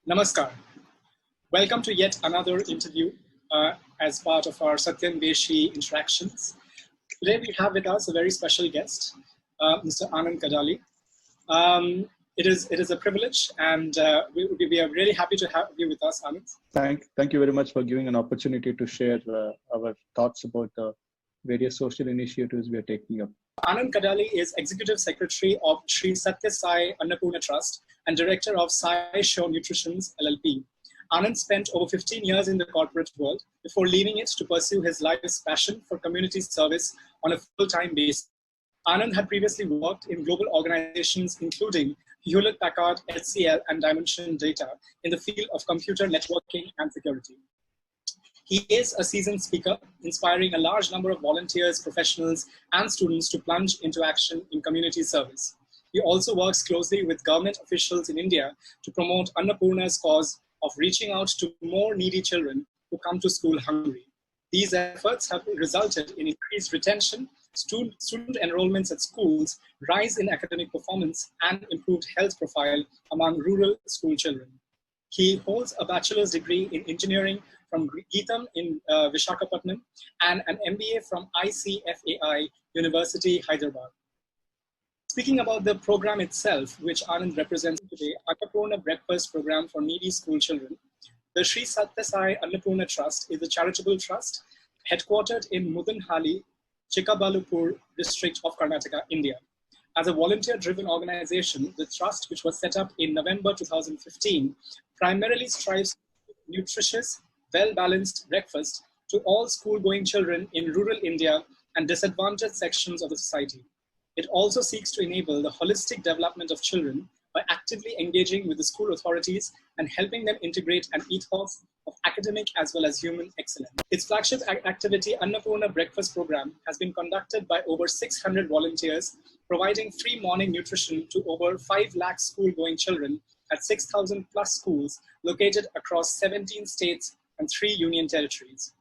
Namaskar. Welcome to yet another interview as part of our Satyam Deshi interactions. Today we have with us a very special guest, Mr. Anand Kadali. It is a privilege, and we are really happy to have you with us, Anand. Thank you very much for giving an opportunity to share our thoughts about the various social initiatives we are taking up. Anand Kadali is Executive Secretary of Sri Satya Sai Annapurna Trust and Director of Sai Show Nutritions LLP. Anand spent over 15 years in the corporate world before leaving it to pursue his life's passion for community service on a full-time basis. Anand had previously worked in global organizations including Hewlett-Packard, HCL, and Dimension Data in the field of computer networking and security. He is a seasoned speaker, inspiring a large number of volunteers, professionals, and students to plunge into action in community service. He also works closely with government officials in India to promote Annapurna's cause of reaching out to more needy children who come to school hungry. These efforts have resulted in increased retention, student enrollments at schools, rise in academic performance, and improved health profile among rural school children. He holds a bachelor's degree in engineering from Geetham in Visakhapatnam and an MBA from ICFAI University, Hyderabad. Speaking about the program itself, which Anand represents today, Annapurna Breakfast Program for Needy School Children, the Sri Satya Sai Annapurna Trust is a charitable trust headquartered in Mudunhali, Chikkabalupur district of Karnataka, India. As a volunteer-driven organization, the trust, which was set up in November 2015, primarily strives for nutritious, well-balanced breakfast to all school-going children in rural India and disadvantaged sections of the society. It also seeks to enable the holistic development of children by actively engaging with the school authorities and helping them integrate an ethos of academic as well as human excellence. Its flagship activity, Annapurna Breakfast Program, has been conducted by over 600 volunteers, providing free morning nutrition to over 5 lakh school-going children at 6,000 plus schools located across 17 states and 3 union territories.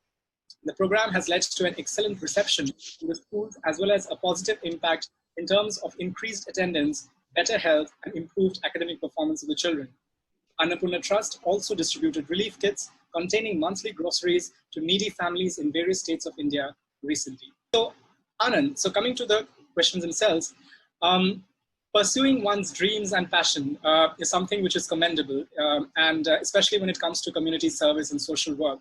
The program has led to an excellent reception in the schools as well as a positive impact in terms of increased attendance, better health, and improved academic performance of the children. Annapurna Trust also distributed relief kits containing monthly groceries to needy families in various states of India recently. So Anand, coming to the questions themselves, pursuing one's dreams and passion is something which is commendable, and especially when it comes to community service and social work.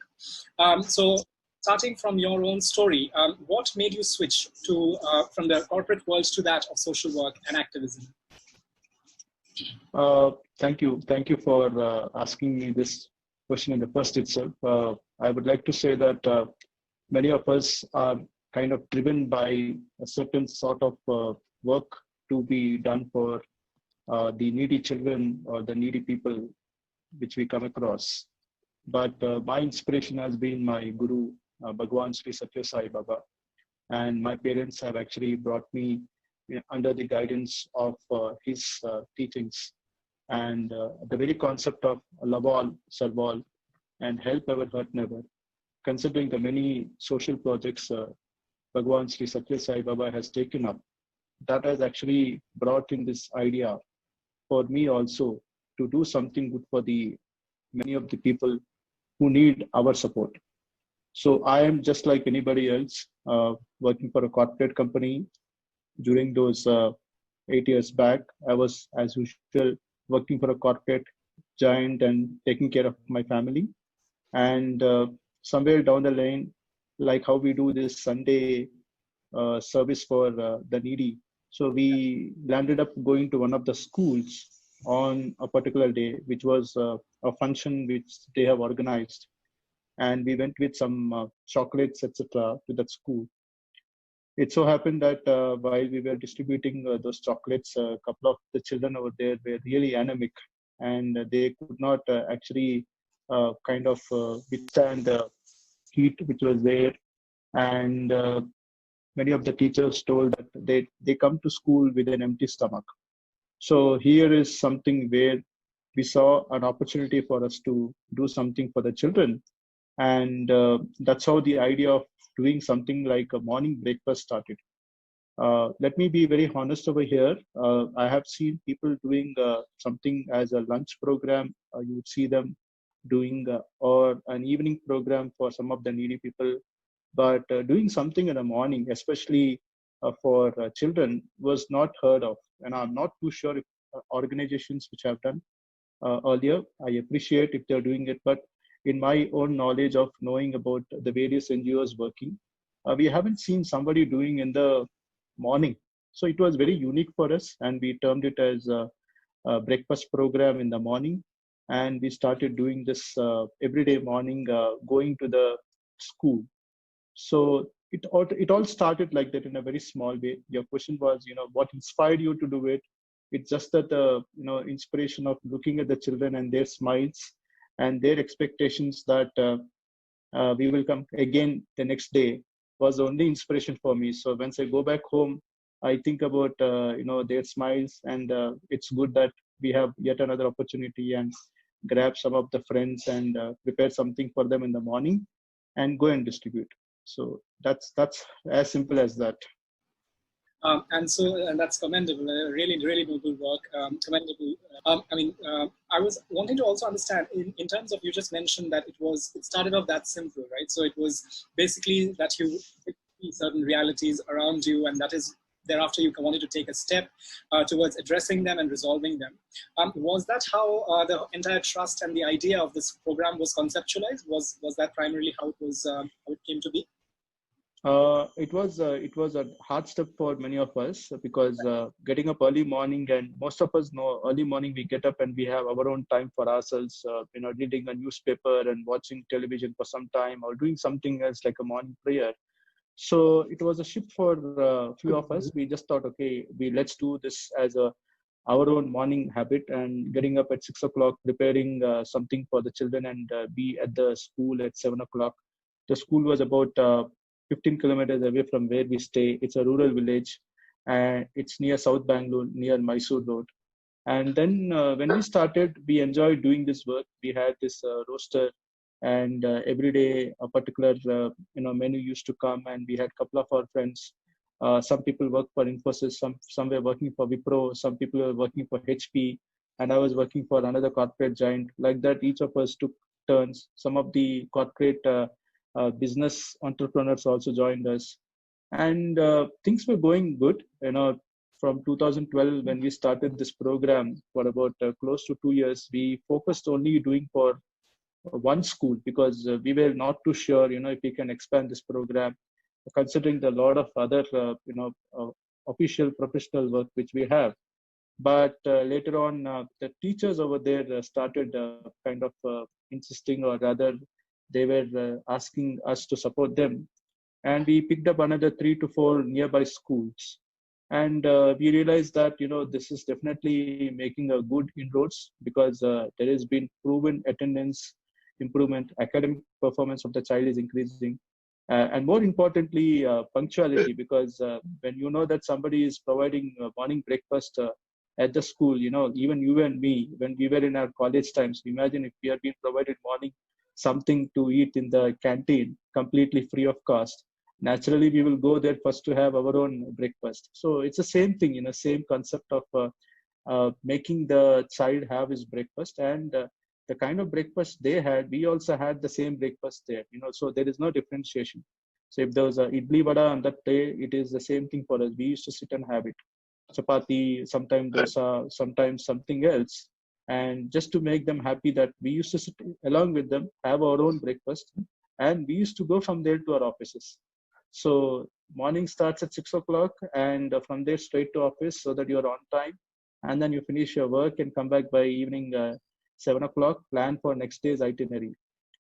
So starting from your own story, what made you switch to from the corporate world to that of social work and activism? Thank you for asking me this question in the first itself. I would like to say that many of us are kind of driven by a certain sort of work to be done for the needy children or the needy people which we come across. But my inspiration has been my guru, Bhagwan Sri Satya Sai Baba. And my parents have actually brought me under the guidance of his teachings. And the very concept of love all, serve all, and help ever, hurt never, considering the many social projects Bhagwan Sri Satya Sai Baba has taken up, that has actually brought in this idea for me also to do something good for the many of the people who need our support. So I am just like anybody else, working for a corporate company. During those 8 years back, I was, as usual, working for a corporate giant and taking care of my family. And somewhere down the lane, like how we do this Sunday service for the needy. So we landed up going to one of the schools on a particular day, which was a function which they have organized. And we went with some chocolates, etc., to that school. It so happened that while we were distributing those chocolates, a couple of the children over there were really anemic, and they could not actually withstand the heat which was there. And many of the teachers told that they come to school with an empty stomach. So here is something where we saw an opportunity for us to do something for the children. And that's how the idea of doing something like a morning breakfast started. Let me be very honest over here. I have seen people doing something as a lunch program. You would see them doing or an evening program for some of the needy people. But doing something in the morning, especially for children, was not heard of. And I'm not too sure if organizations which have done earlier, I appreciate if they're doing it. But in my own knowledge of knowing about the various NGOs working, we haven't seen somebody doing in the morning. So it was very unique for us, and we termed it as a breakfast program in the morning. And we started doing this everyday morning, going to the school. So it all started like that in a very small way. Your question was, what inspired you to do it? It's just that inspiration of looking at the children and their smiles and their expectations that we will come again the next day was the only inspiration for me. So once I go back home, I think about their smiles, and it's good that we have yet another opportunity and grab some of the friends and prepare something for them in the morning and go and distribute. So that's as simple as that. And that's commendable, really, really noble work, commendable. I was wanting to also understand in terms of, you just mentioned that it started off that simple, right? So it was basically that you see certain realities around you, and that is thereafter you wanted to take a step towards addressing them and resolving them. Was that how the entire trust and the idea of this program was conceptualized? Was that primarily how it was, how it came to be? It was a hard step for many of us because getting up early morning, and most of us know early morning we get up and we have our own time for ourselves, reading a newspaper and watching television for some time or doing something else like a morning prayer. So it was a shift for a few of us. We just thought, okay, let's do this as our own morning habit, and getting up at 6 o'clock, preparing something for the children, and be at the school at 7 o'clock. The school was about 15 kilometers away from where we stay. It's a rural village, and it's near South Bangalore, near Mysore Road. And then when we started, we enjoyed doing this work. We had this roster, and every day a particular menu used to come, and we had a couple of our friends. Some people work for Infosys, some were working for Wipro, some people were working for HP, and I was working for another corporate giant. Like that, each of us took turns. Some of the corporate business entrepreneurs also joined us, and things were going good. From 2012, when we started this program, for about close to 2 years, we focused only doing for one school because we were not too sure, if we can expand this program, considering the lot of other, official professional work which we have. But later on, the teachers over there started kind of insisting, or rather, they were asking us to support them. And we picked up another 3 to 4 nearby schools. And we realized that, this is definitely making a good inroads because there has been proven attendance improvement, academic performance of the child is increasing. And more importantly, punctuality, because when you know that somebody is providing morning breakfast at the school, even you and me, when we were in our college times, imagine if we had been provided morning something to eat in the canteen completely free of cost. Naturally, we will go there first to have our own breakfast. So it's the same thing, same concept of making the child have his breakfast, and the kind of breakfast they had, we also had the same breakfast there. So there is no differentiation. So if there was a idli vada on that day, it is the same thing for us. We used to sit and have it. Chapati, sometimes dosa, sometimes something else. And just to make them happy, that we used to sit along with them, have our own breakfast, and we used to go from there to our offices. So morning starts at 6 o'clock, and from there straight to office so that you're on time. And then you finish your work and come back by evening 7 o'clock, plan for next day's itinerary.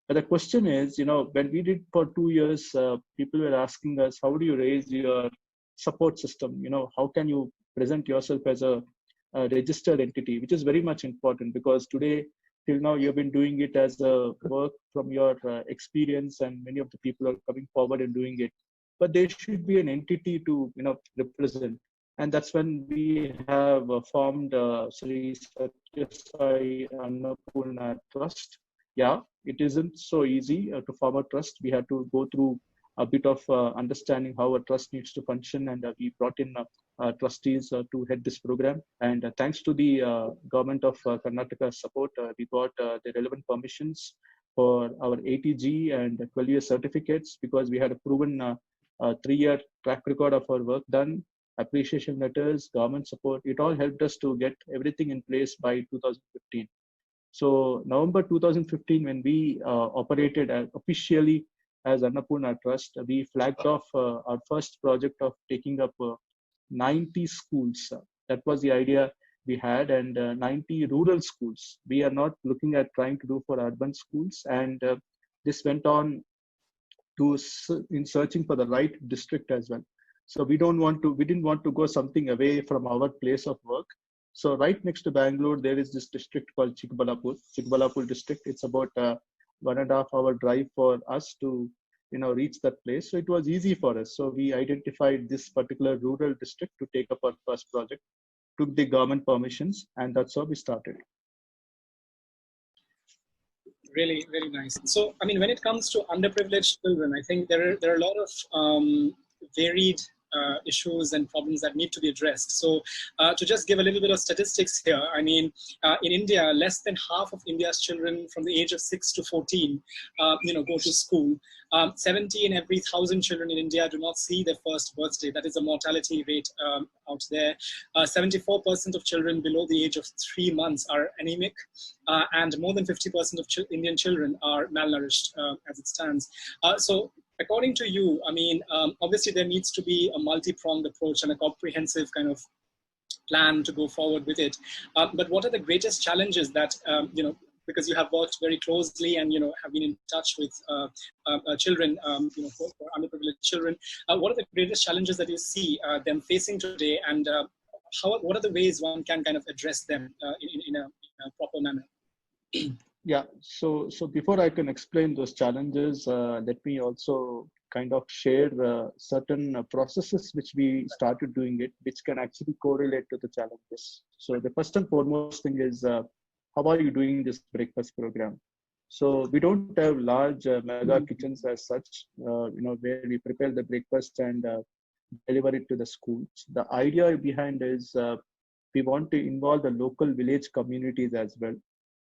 But the question is, when we did for 2 years, people were asking us, how do you raise your support system? How can you present yourself as a registered entity, which is very much important because today, till now, you've been doing it as a work from your experience, and many of the people are coming forward and doing it. But there should be an entity to, represent. And that's when we have formed Sri Satya Sai Annapurna Trust. Yeah, it isn't so easy to form a trust. We had to go through a bit of understanding how a trust needs to function, and we brought in trustees to head this program. And thanks to the government of Karnataka support, we got the relevant permissions for our ATG and 12-year certificates, because we had a proven 3-year track record of our work done, appreciation letters, government support. It all helped us to get everything in place by 2015. So November 2015, when we operated officially as Annapurna Trust, we flagged off our first project of taking up 90 schools. That was the idea we had, and 90 rural schools. We are not looking at trying to do for urban schools, and this went on to in searching for the right district as well. So we didn't want to go something away from our place of work. So right next to Bangalore, there is this district called Chikbalapur district. It's about 1.5 hour drive for us to reach that place. So it was easy for us. So we identified this particular rural district to take up our first project, took the government permissions, and that's how we started. Really, really nice. So, I mean, when it comes to underprivileged children, I think there are a lot of varied issues and problems that need to be addressed. So to just give a little bit of statistics here, I mean, in India, less than half of India's children from the age of 6 to 14, go to school. 70 in every 1,000 children in India do not see their first birthday. That is the mortality rate out there. 74% of children below the age of 3 months are anemic, and more than 50% of Indian children are malnourished as it stands. So according to you, I mean, obviously there needs to be a multi-pronged approach and a comprehensive kind of plan to go forward with it. But what are the greatest challenges that, because you have worked very closely and, have been in touch with children, for underprivileged children, what are the greatest challenges that you see them facing today, and what are the ways one can kind of address them in a proper manner? Yeah, so before I can explain those challenges, let me also kind of share certain processes which we started doing it, which can actually correlate to the challenges. So the first and foremost thing is, how are you doing this breakfast program? So we don't have large mega kitchens as such, where we prepare the breakfast and deliver it to the schools. The idea behind is we want to involve the local village communities as well.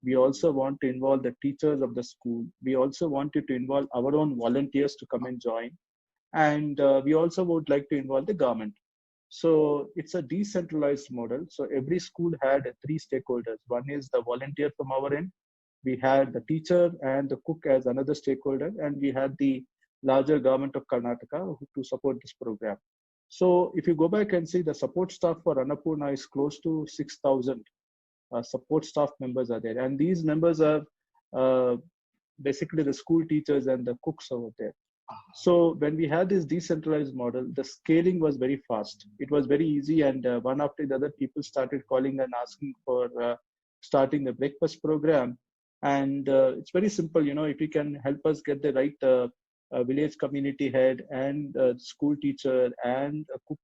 We also want to involve the teachers of the school. We also wanted to involve our own volunteers to come and join. And we also would like to involve the government. So it's a decentralized model. So every school had 3 stakeholders. One is the volunteer from our end. We had the teacher and the cook as another stakeholder. And we had the larger government of Karnataka to support this program. So if you go back and see, the support staff for Annapurna is close to 6,000. Support staff members are there, and these members are basically the school teachers and the cooks over there. So when we had this decentralized model, the scaling was very fast. It was very easy, and one after the other, people started calling and asking for starting the breakfast program. And it's very simple, if you can help us get the right village community head and school teacher and a cook.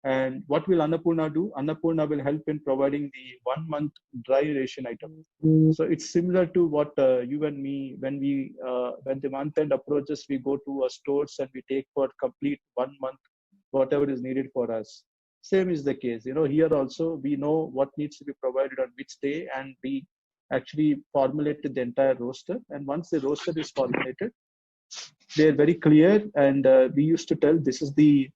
And what will Annapurna do? Annapurna will help in providing the 1 month dry ration item. So it's similar to what you and me, when the month end approaches, we go to our stores and we take for complete 1 month, whatever is needed for us. Same is the case. Here also, we know what needs to be provided on which day, and we actually formulated the entire roster. And once the roster is formulated, they're very clear. And we used to tell, this is the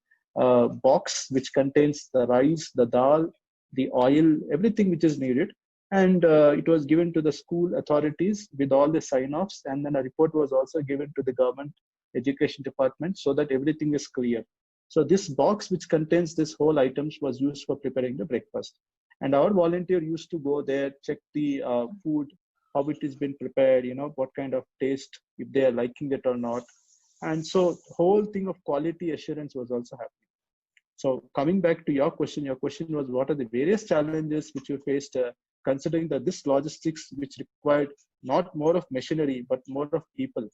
box which contains the rice, the dal, the oil, everything which is needed. And it was given to the school authorities with all the sign-offs. And then a report was also given to the government education department so that everything is clear. So this box which contains this whole items was used for preparing the breakfast. And our volunteer used to go there, check the food, how it has been prepared, what kind of taste, if they are liking it or not. And so the whole thing of quality assurance was also happening. So coming back to your question was, what are the various challenges which you faced, considering that this logistics, which required not more of machinery, but more of people.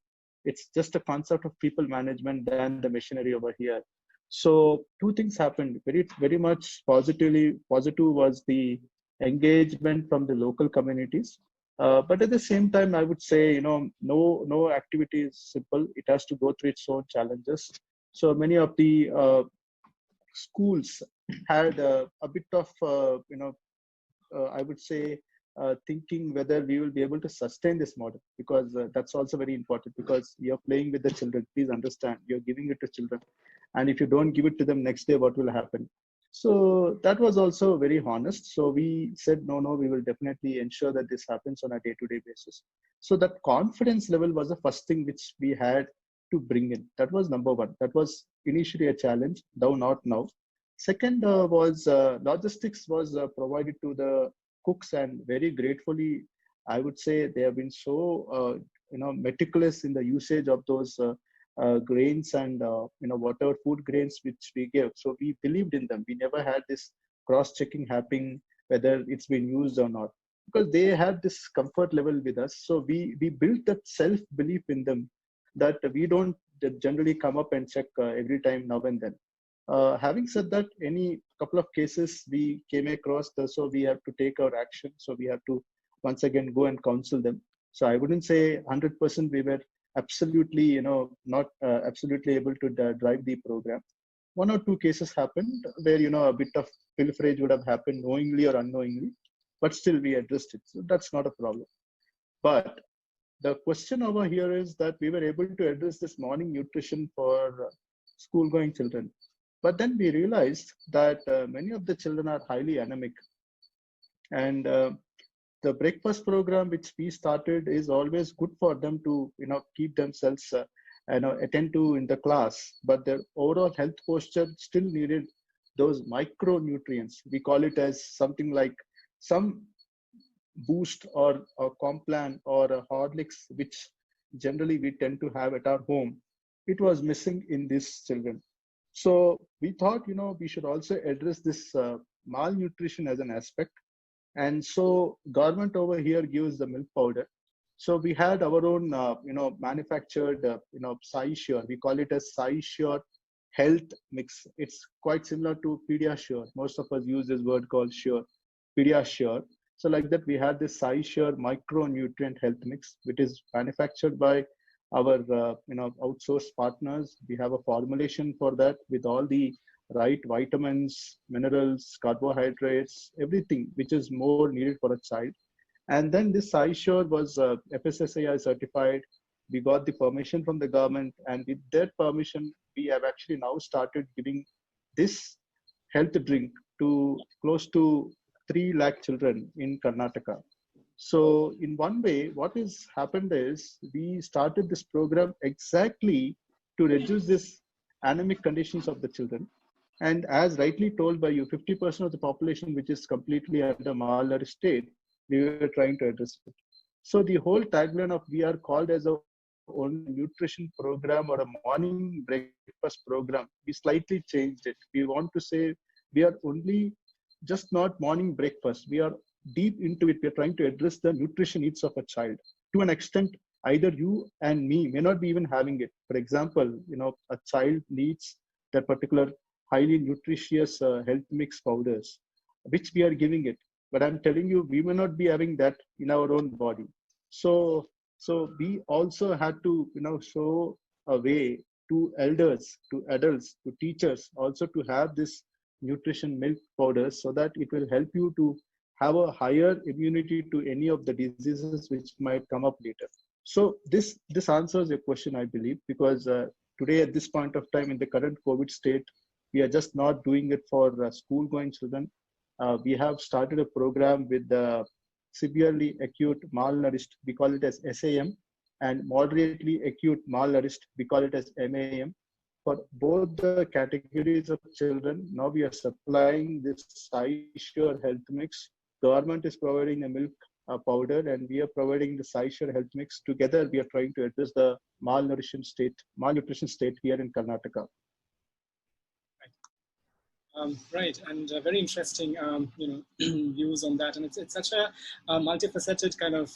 It's just a concept of people management than the machinery over here. So 2 things happened. Very, very much positive was the engagement from the local communities. But at the same time, I would say, no activity is simple. It has to go through its own challenges. So many of the schools had a bit of, I would say, thinking whether we will be able to sustain this model, because that's also very important, because you're playing with the children. Please understand, you're giving it to children. And if you don't give it to them next day, what will happen? So that was also very honest. So we said, no, we will definitely ensure that this happens on a day-to-day basis. So that confidence level was the first thing which we had to bring in. That was number one. That was initially a challenge, though not now. Second was logistics was provided to the cooks, and very gratefully, I would say they have been so meticulous in the usage of those grains and whatever food grains which we gave. So we believed in them. We never had this cross-checking happening whether it's been used or not, because they had this comfort level with us. So we built that self-belief in them, that we don't generally come up and check every time now and then. Having said that, any couple of cases we came across, so we have to take our action. So we have to once again go and counsel them. So I wouldn't say 100% we were absolutely, not absolutely able to drive the program. One or two cases happened where, a bit of pilferage would have happened knowingly or unknowingly, but still we addressed it. So that's not a problem. But the question over here is that we were able to address this morning nutrition for school-going children. But then we realized that many of the children are highly anemic. And the breakfast program which we started is always good for them to, keep themselves attend to in the class. But their overall health posture still needed those micronutrients. We call it as something like some boost or a Complan or a Horlicks, which generally we tend to have at our home. It was missing in these children. So we thought, we should also address this malnutrition as an aspect. And so government over here gives the milk powder. So we had our own, manufactured, SciSure. We call it as SciSure Health Mix. It's quite similar to Pediasure. Most of us use this word called Sure, Pediasure. So like that, we had this SciSure micronutrient health mix, which is manufactured by our outsourced partners. We have a formulation for that with all the right vitamins, minerals, carbohydrates, everything which is more needed for a child. And then this SciSure was FSSAI certified. We got the permission from the government, and with their permission, we have actually now started giving this health drink to close to 3 lakh children in Karnataka. So in one way, what has happened is we started this program exactly to reduce this anemic conditions of the children. And as rightly told by you, 50% of the population, which is completely under malnourished state, we were trying to address it. So the whole tagline of we are called as a own nutrition program or a morning breakfast program, we slightly changed it. We want to say we are only just not morning breakfast. We are deep into it. We're trying to address the nutrition needs of a child. To an extent, either you and me may not be even having it. For example, a child needs that particular highly nutritious health mix powders, which we are giving it. But I'm telling you, we may not be having that in our own body. So we also had to, show a way to elders, to adults, to teachers, also to have this nutrition milk powders, so that it will help you to have a higher immunity to any of the diseases which might come up later. So this answers your question, I believe, because today at this point of time in the current COVID state, we are just not doing it for school-going children. We have started a program with the severely acute malnourished, we call it as SAM, and moderately acute malnourished, we call it as MAM. For both the categories of children, now we are supplying this SciSure health mix. Government is providing a milk powder, and we are providing the SciSure health mix. Together, we are trying to address the malnutrition state here in Karnataka. Right, and very interesting, views on that. And it's such a multifaceted kind of,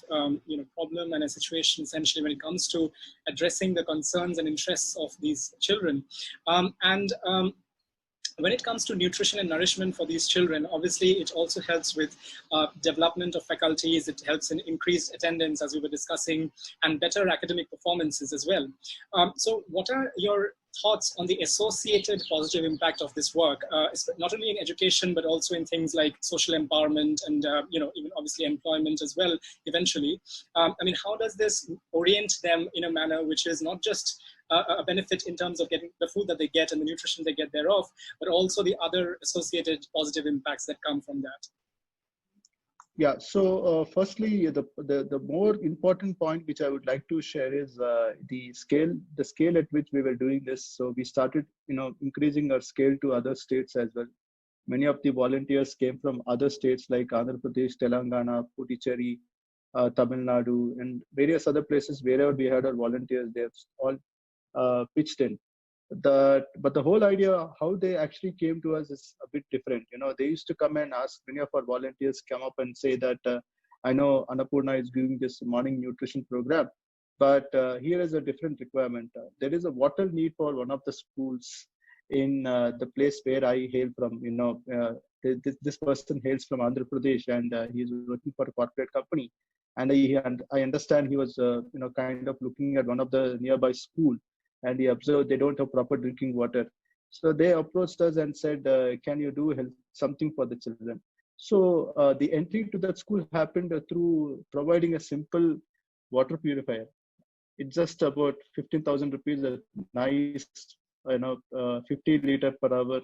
problem and a situation essentially when it comes to addressing the concerns and interests of these children. when it comes to nutrition and nourishment for these children, obviously it also helps with development of faculties. It helps in increased attendance, as we were discussing, and better academic performances as well. So what are your thoughts on the associated positive impact of this work, not only in education, but also in things like social empowerment and, even obviously employment as well, eventually? I mean, how does this orient them in a manner which is not just a benefit in terms of getting the food that they get and the nutrition they get thereof, but also the other associated positive impacts that come from that? Yeah. So firstly, the more important point which I would like to share is the scale at which we were doing this. So we started, increasing our scale to other states as well. Many of the volunteers came from other states like Andhra Pradesh, Telangana, Puducherry, Tamil Nadu, and various other places. Wherever we had our volunteers, they've all pitched in. But the whole idea how they actually came to us is a bit different. They used to come and ask. Many of our volunteers come up and say that I know Annapurna is doing this morning nutrition program, but here is a different requirement. There is a water need for one of the schools in the place where I hail from. This person hails from Andhra Pradesh, and he is working for a corporate company. And I understand he was kind of looking at one of the nearby school, and he observed they don't have proper drinking water. So they approached us and said, can you do something for the children? So the entry to that school happened through providing a simple water purifier. It's just about 15,000 rupees, a nice, 50 liter per hour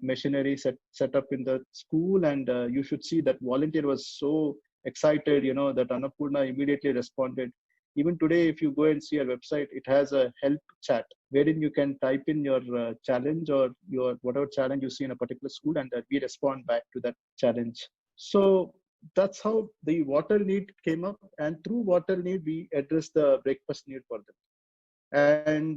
machinery set up in the school. And you should see that volunteer was so excited, that Annapurna immediately responded. Even today, if you go and see our website, it has a help chat wherein you can type in your challenge or your whatever challenge you see in a particular school, and we respond back to that challenge. So that's how the water need came up, and through water need we address the breakfast need for them. And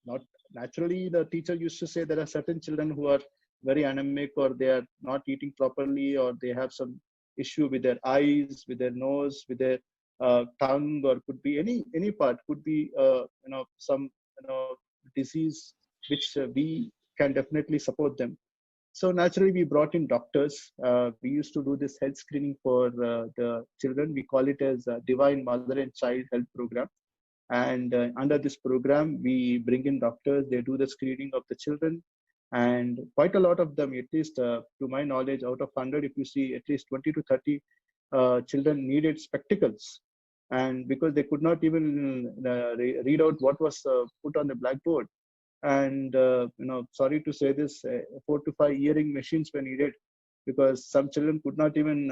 not naturally, the teacher used to say there are certain children who are very anemic, or they are not eating properly, or they have some issue with their eyes, with their nose, with their tongue, or could be any part, could be some disease which we can definitely support them. So naturally we brought in doctors. We used to do this health screening for the children. We call it as Divine Mother and Child Health Program. And under this program we bring in doctors. They do the screening of the children, and quite a lot of them, at least to my knowledge, out of 100, if you see, at least 20 to 30 children needed spectacles, and because they could not even read out what was put on the blackboard. And sorry to say this, 4 to 5 hearing machines were needed, because some children could not even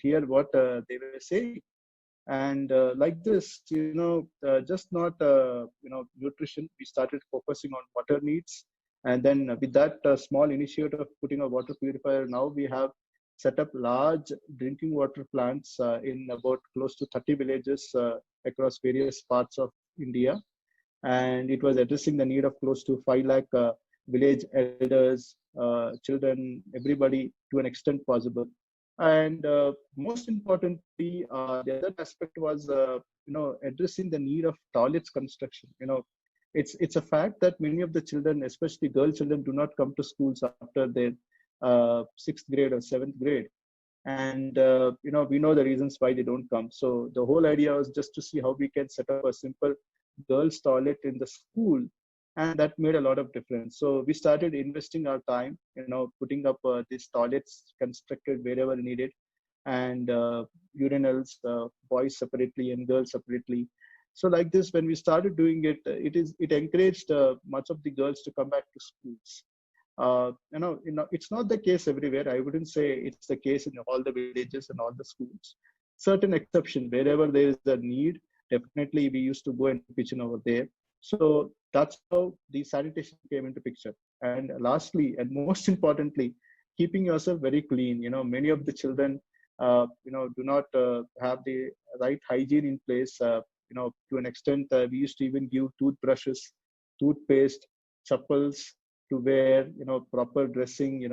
hear what they were saying. And like this, just not nutrition, we started focusing on water needs. And then with that small initiative of putting a water purifier, now we have set up large drinking water plants in about close to 30 villages across various parts of India. And it was addressing the need of close to 5 lakh village elders, children, everybody to an extent possible. And most importantly, the other aspect was, addressing the need of toilets construction. It's a fact that many of the children, especially girl children, do not come to schools after their 6th grade or 7th grade. And, we know the reasons why they don't come. So the whole idea was just to see how we can set up a simple girls' toilet in the school. And that made a lot of difference. So we started investing our time, putting up these toilets constructed wherever needed, and urinals, boys separately and girls separately. So like this, when we started doing it, it encouraged much of the girls to come back to schools. It's not the case everywhere. I wouldn't say it's the case in all the villages and all the schools. Certain exception, wherever there is a need, definitely we used to go and pitch in over there. So that's how the sanitation came into picture. And lastly, and most importantly, keeping yourself very clean. Many of the children, do not have the right hygiene in place. To an extent, we used to even give toothbrushes, toothpaste, chappals to wear, proper dressing,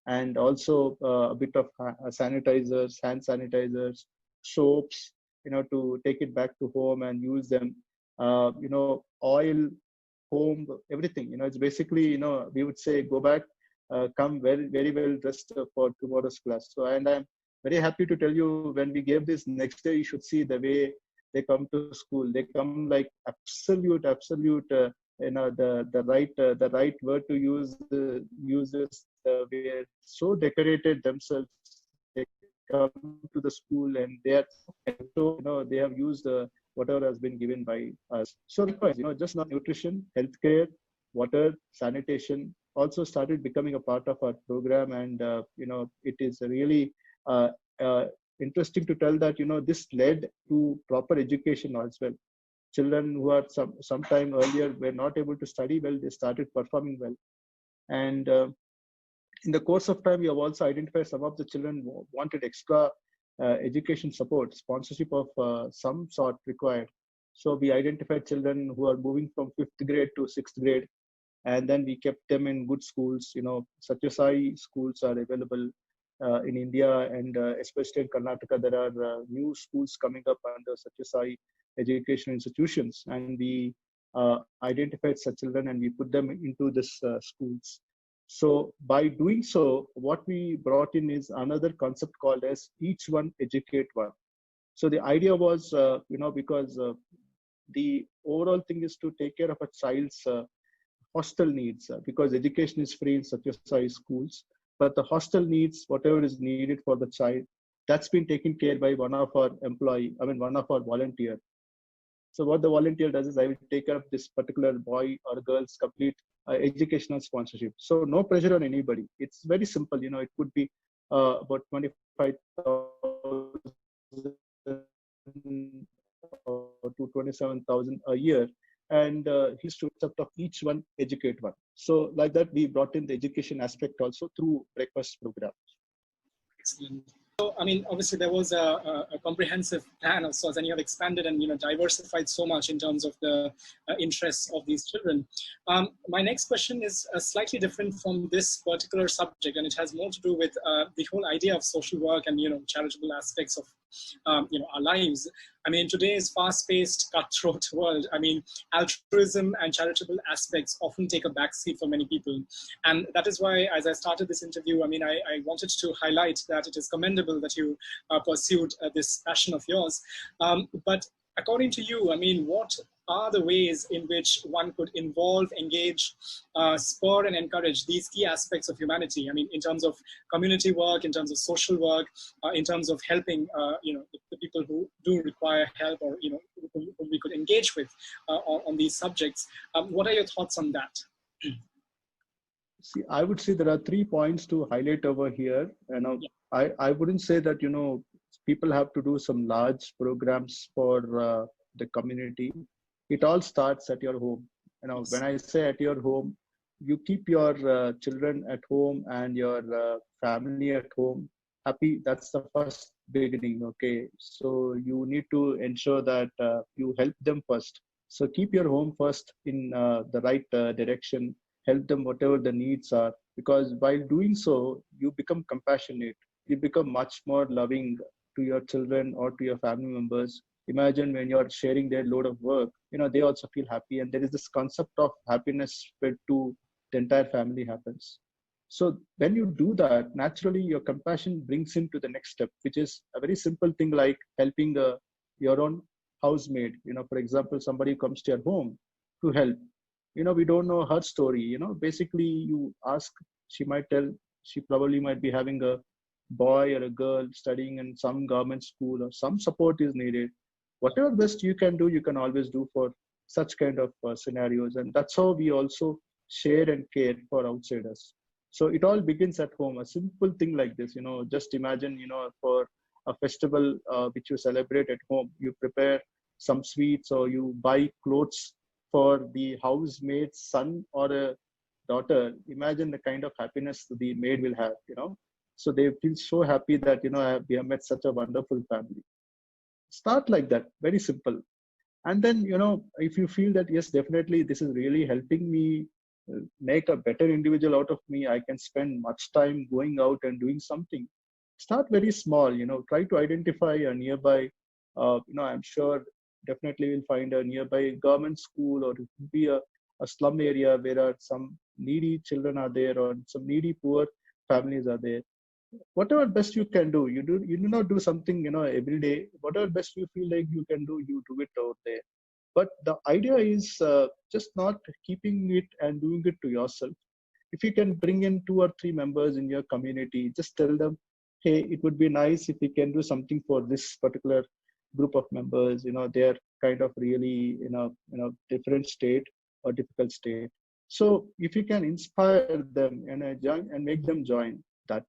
and also a bit of sanitizers, hand sanitizers, soaps, to take it back to home and use them. Oil, home, everything. It's basically, we would say go back come very well dressed for tomorrow's class. So, and I'm very happy to tell you, when we gave this next day, you should see the way they come to school. They come like absolute. The right word to use is we are so decorated themselves. They come to the school and they are so, they have used whatever has been given by us. So likewise, just not nutrition, healthcare, water, sanitation also started becoming a part of our program, and it is really uh, uh, interesting to tell that this led to proper education as well. Children who are sometime earlier were not able to study well, they started performing well. And in the course of time, we have also identified some of the children who wanted extra education support, sponsorship of some sort required. So we identified children who are moving from 5th grade to 6th grade, and then we kept them in good schools. Satya Sai schools are available in India, and especially in Karnataka, there are new schools coming up under Satya Sai educational institutions, and we identified such children and we put them into this schools. So by doing so, what we brought in is another concept called as each one educate one. So the idea was, because the overall thing is to take care of a child's hostel needs, because education is free in Satya Sai schools, but the hostel needs, whatever is needed for the child, that's been taken care by one of our one of our volunteer. So what the volunteer does is, I will take care of this particular boy or girl's complete educational sponsorship. So no pressure on anybody. It's very simple. It could be about 25,000 to 27,000 a year, and he's to accept of each one, educate one. So like that, we brought in the education aspect also through breakfast program. Excellent. So, obviously there was a comprehensive plan of sorts, and you have expanded and diversified so much in terms of the interests of these children. My next question is slightly different from this particular subject, and it has more to do with the whole idea of social work and charitable aspects of our lives. In today's fast-paced, cutthroat world, altruism and charitable aspects often take a backseat for many people. And that is why, as I started this interview, I wanted to highlight that it is commendable that you pursued this passion of yours. But according to you, what are the ways in which one could involve, engage, spur and encourage these key aspects of humanity? In terms of community work, in terms of social work, in terms of helping, the people who do require help, or who we could engage with on these subjects. What are your thoughts on that? See, I would say there are 3 points to highlight over here. I wouldn't say that people have to do some large programs for the community. It all starts at your home. When I say at your home, you keep your children at home and your family at home happy. That's the first beginning. Okay, so you need to ensure that you help them first. So keep your home first in the right direction. Help them whatever the needs are, because while doing so, you become compassionate. You become much more loving to your children or to your family members. Imagine when you're sharing their load of work, they also feel happy, and there is this concept of happiness spread to the entire family happens. So when you do that, naturally your compassion brings into the next step, which is a very simple thing like helping your own housemaid. For example, somebody comes to your home to help. We don't know her story. Basically you ask, she probably might be having a boy or a girl studying in some government school, or some support is needed. Whatever best you can do, you can always do for such kind of scenarios. And that's how we also share and care for outsiders. So it all begins at home. A simple thing like this, just imagine, for a festival which you celebrate at home, you prepare some sweets or you buy clothes for the housemaid's son or a daughter. Imagine the kind of happiness the maid will have, So they feel so happy that, we have met such a wonderful family. Start like that, very simple. And then, if you feel that, yes, definitely this is really helping me make a better individual out of me, I can spend much time going out and doing something. Start very small, try to identify a nearby, I'm sure definitely will find a nearby government school, or it could be a slum area where are some needy children are there or some needy poor families are there, whatever best you can do, you do not do something every day. Whatever best you feel like you can do, you do it out there. But the idea is just not keeping it and doing it to yourself. If you can bring in 2 or 3 members in your community, just tell them, hey, it would be nice if we can do something for this particular group of members. They're kind of really different state or difficult state. So if you can inspire them and join and make them join, that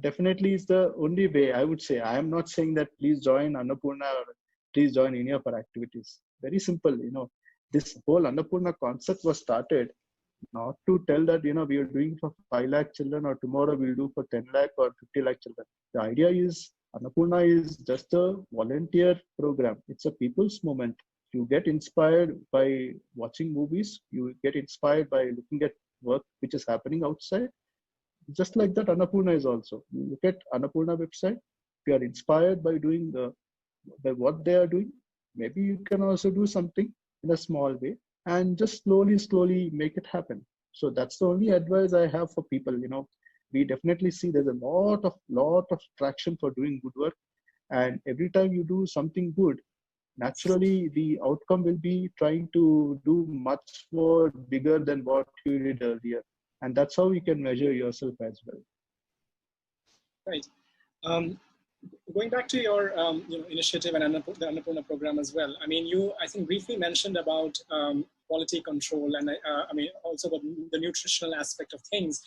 definitely is the only way, I would say. I am not saying that please join Annapurna or please join any of our activities. Very simple. This whole Annapurna concept was started not to tell that we are doing for 5 lakh children or tomorrow we'll do for 10 lakh or 50 lakh children. The idea is Annapurna is just a volunteer program. It's a people's movement. You get inspired by watching movies, you get inspired by looking at work which is happening outside. Just like that, Annapurna is also. You look at Annapurna website, if you are inspired by doing by what they are doing, maybe you can also do something in a small way and just slowly make it happen. So that's the only advice I have for people. We definitely see there's a lot of traction for doing good work, and every time you do something good, naturally the outcome will be trying to do much more bigger than what you did earlier, and that's how you can measure yourself as well. Right. Going back to your initiative and the Annapurna program as well. I mean, you I think briefly mentioned about quality control, and I mean also about the nutritional aspect of things.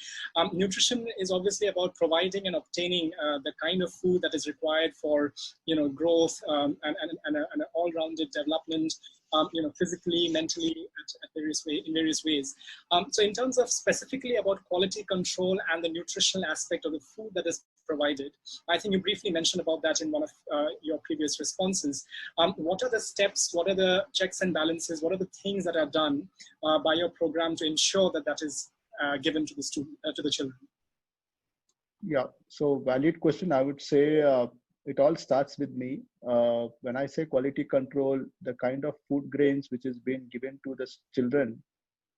Nutrition is obviously about providing and obtaining the kind of food that is required for growth and an all-rounded development. Physically, mentally, in various ways. So in terms of specifically about quality control and the nutritional aspect of the food that is provided, I think you briefly mentioned about that in one of your previous responses. What are the steps, what are the checks and balances, what are the things that are done by your program to ensure that that is given to the student, to the children? Yeah, so valid question. I would say it all starts with me. When I say quality control, the kind of food grains which is being given to the children,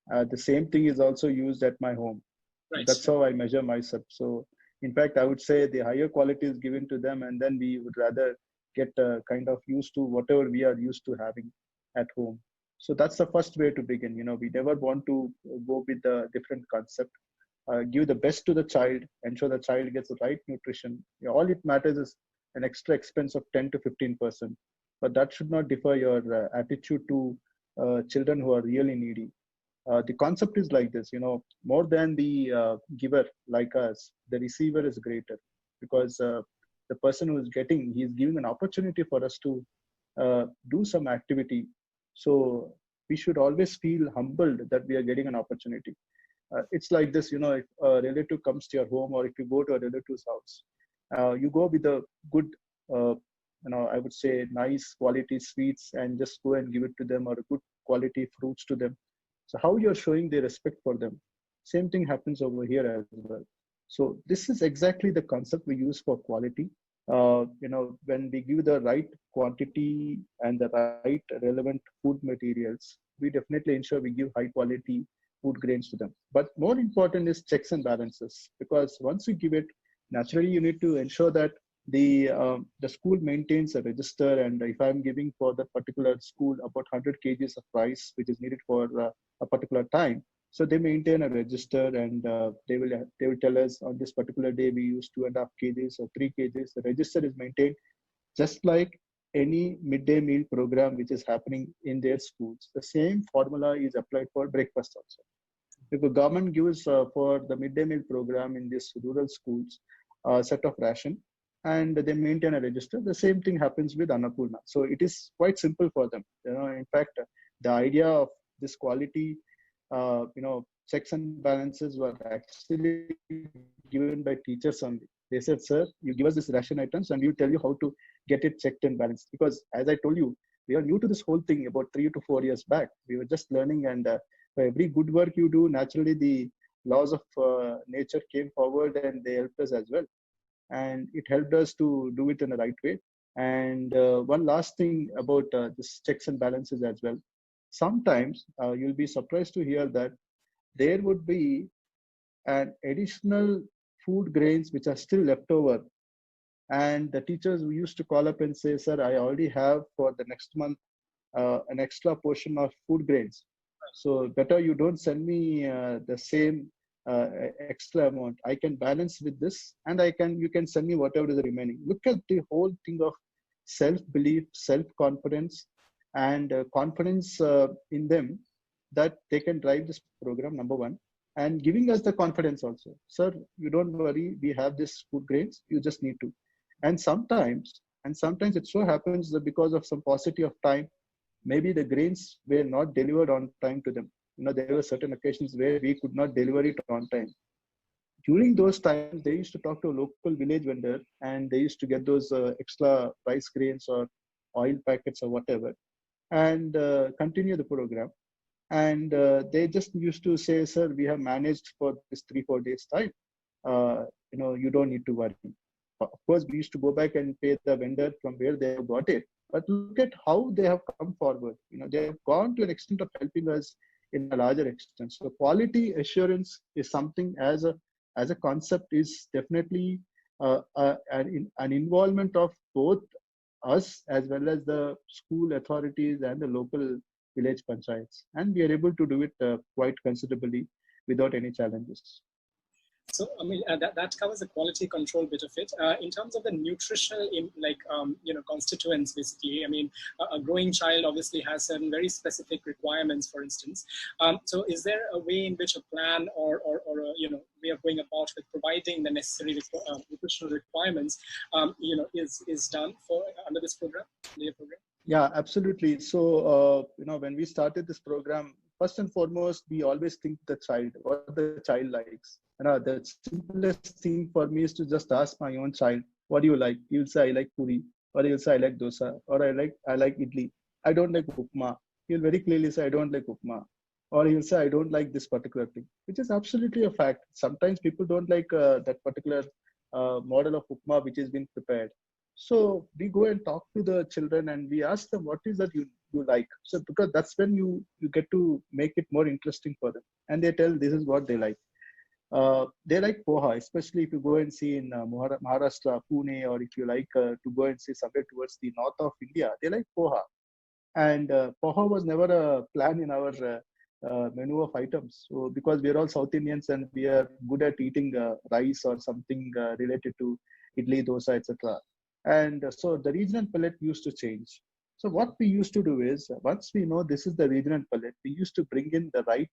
the same thing is also used at my home. Right. That's how I measure myself. So in fact, I would say the higher quality is given to them, and then we would rather get kind of used to whatever we are used to having at home. So that's the first way to begin. We never want to go with a different concept. Give the best to the child, ensure the child gets the right nutrition. All it matters is an extra expense of 10 to 15%, but that should not differ your attitude to children who are really needy. The concept is like this, more than the giver like us, the receiver is greater, because the person who is getting, he is giving an opportunity for us to do some activity. So we should always feel humbled that we are getting an opportunity. It's like this, if a relative comes to your home, or if you go to a relative's house, you go with a good, I would say nice quality sweets and just go and give it to them, or a good quality fruits to them. So how you're showing the respect for them. Same thing happens over here as well. So this is exactly the concept we use for quality. When we give the right quantity and the right relevant food materials, we definitely ensure we give high quality food grains to them. But more important is checks and balances, because once you give it, naturally you need to ensure that the school maintains a register, and if I'm giving for that particular school about 100 kgs of rice which is needed for a particular time, so they maintain a register, and they will tell us on this particular day we use 2.5 kgs or 3 kgs. The register is maintained just like any midday meal program which is happening in their schools. The same formula is applied for breakfast also. If the government gives for the midday meal program in these rural schools a set of ration, and they maintain a register, the same thing happens with Annapurna. So it is quite simple for them. In fact, the idea of this quality, checks and balances were actually given by teachers only. They said, sir, you give us this ration items and we will tell you how to get it checked and balanced. Because as I told you, we are new to this whole thing about 3 to 4 years back. We were just learning, and for every good work you do, naturally the laws of nature came forward and they helped us as well. And it helped us to do it in the right way. And one last thing about this checks and balances as well. Sometimes you'll be surprised to hear that there would be an additional food grains which are still left over. And the teachers used to call up and say, sir, I already have for the next month an extra portion of food grains. So better you don't send me the same extra amount. I can balance with this, and you can send me whatever is remaining. Look at the whole thing of self-belief, self-confidence, and confidence in them that they can drive this program, number one, and giving us the confidence also. Sir, you don't worry, we have this food grains, you just need to. And sometimes it so happens that because of some paucity of time, maybe the grains were not delivered on time to them. There were certain occasions where we could not deliver it on time. During those times, they used to talk to a local village vendor, and they used to get those extra rice grains or oil packets or whatever, and continue the program. And they just used to say, sir, we have managed for this 3-4 days time. You don't need to worry. Of course, we used to go back and pay the vendor from where they have got it. But look at how they have come forward. They have gone to an extent of helping us in a larger extent. So quality assurance is something as a concept is definitely an involvement of both us as well as the school authorities and the local village panchayats. And we are able to do it quite considerably without any challenges. So, I mean, that covers the quality control bit of it. In terms of the nutritional, constituents, basically, I mean, a growing child obviously has certain very specific requirements, for instance. So is there a way in which a plan or way of going about with providing the necessary nutritional requirements, is done under this program, the program? Yeah, absolutely. So, when we started this program, first and foremost, we always think the child, what the child likes. The simplest thing for me is to just ask my own child, what do you like? He'll say, I like puri, or he'll say, I like dosa, or I like idli. I don't like upma. He'll very clearly say, I don't like upma. Or he'll say, I don't like this particular thing, which is absolutely a fact. Sometimes people don't like that particular model of upma which has been prepared. So we go and talk to the children and we ask them, what is that you like? So because that's when you get to make it more interesting for them. And they tell this is what they like. They like poha, especially if you go and see in Maharashtra, Pune, or if you like to go and see somewhere towards the north of India, they like poha. And poha was never a plan in our menu of items. So because we are all South Indians and we are good at eating rice or something related to idli, dosa, etc. And so the regional palette used to change. So what we used to do is, once we know this is the regional palette, we used to bring in the right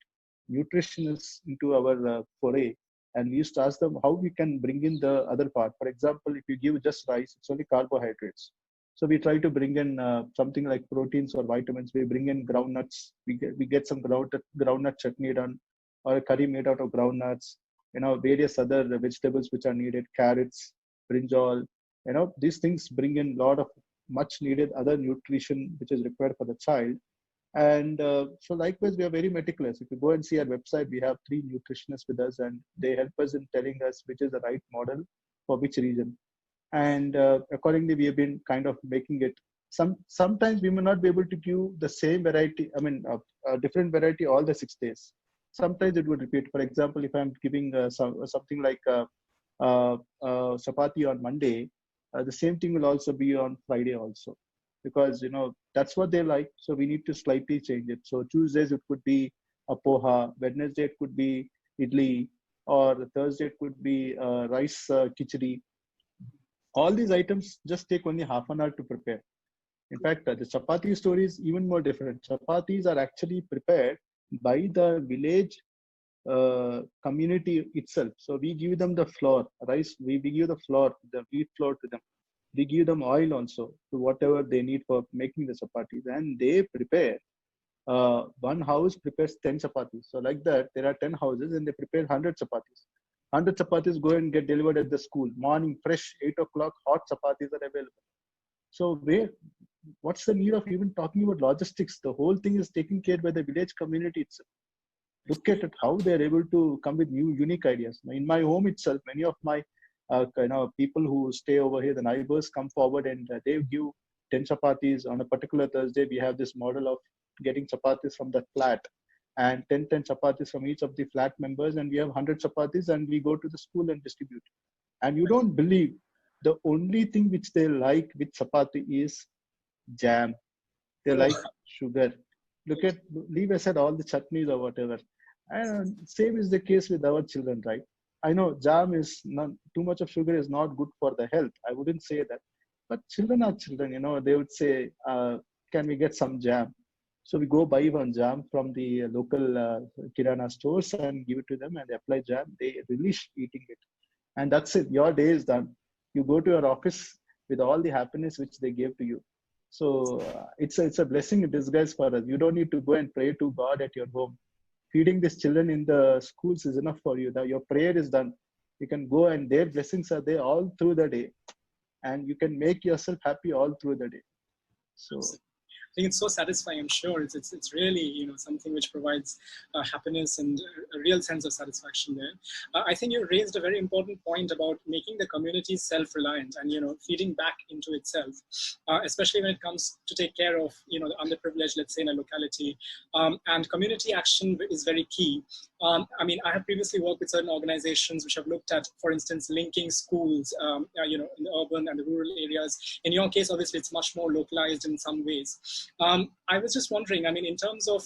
nutritionists into our foray, and we used to ask them how we can bring in the other part. For example, if you give just rice, it's only carbohydrates. So we try to bring in something like proteins or vitamins. We bring in groundnuts. We get some groundnut chutney done, or a curry made out of groundnuts. Various other vegetables which are needed, carrots, brinjal. These things bring in a lot of much needed other nutrition which is required for the child. And so likewise, we are very meticulous. If you go and see our website, we have 3 nutritionists with us, and they help us in telling us which is the right model for which region. And accordingly, we have been kind of making it. Sometimes we may not be able to give the same variety, a different variety all the 6 days. Sometimes it would repeat. For example, if I'm giving something like chapati on Monday, the same thing will also be on Friday also, because that's what they like. So we need to slightly change it. So Tuesdays it could be a poha, Wednesday it could be idli, or Thursday it could be rice khichdi. All these items just take only half an hour to prepare. In fact, the chapati story is even more different. Chapatis are actually prepared by the village community itself. So we give them the flour, rice, we give the flour, the wheat flour to them. We give them oil also to whatever they need for making the chapatis, and they prepare. One house prepares 10 chapatis. So like that, there are 10 houses and they prepare 100 chapatis. 100 chapatis go and get delivered at the school. Morning, fresh, 8 o'clock, hot chapatis are available. So what's the need of even talking about logistics? The whole thing is taken care by the village community itself. Look at it, how they're able to come with new, unique ideas. In my home itself, many of my people who stay over here, the neighbors come forward and they give 10 chapatis on a particular Thursday. We have this model of getting chapatis from the flat. and 10 chapatis from each of the flat members, and we have 100 chapatis, and we go to the school and distribute. And you don't believe, the only thing which they like with chapati is jam. They like sugar. Look at, leave aside all the chutneys or whatever. And same is the case with our children, right? I know jam is not, too much of sugar is not good for the health. I wouldn't say that. But children are children, they would say, can we get some jam? So we go buy one jam from the local kirana stores and give it to them, and they apply jam. They relish eating it. And that's it. Your day is done. You go to your office with all the happiness which they gave to you. So it's a blessing in disguise for us. You don't need to go and pray to God at your home. Feeding these children in the schools is enough for you. Now your prayer is done. You can go, and their blessings are there all through the day, and you can make yourself happy all through the day. So I think it's so satisfying. I'm sure it's really something which provides happiness and a real sense of satisfaction there. I think you raised a very important point about making the community self-reliant and feeding back into itself, especially when it comes to take care of the underprivileged, let's say, in a locality. And community action is very key. I mean, I have previously worked with certain organizations which have looked at, for instance, linking schools, in the urban and the rural areas. In your case, obviously, it's much more localized in some ways. I was just wondering, I mean, in terms of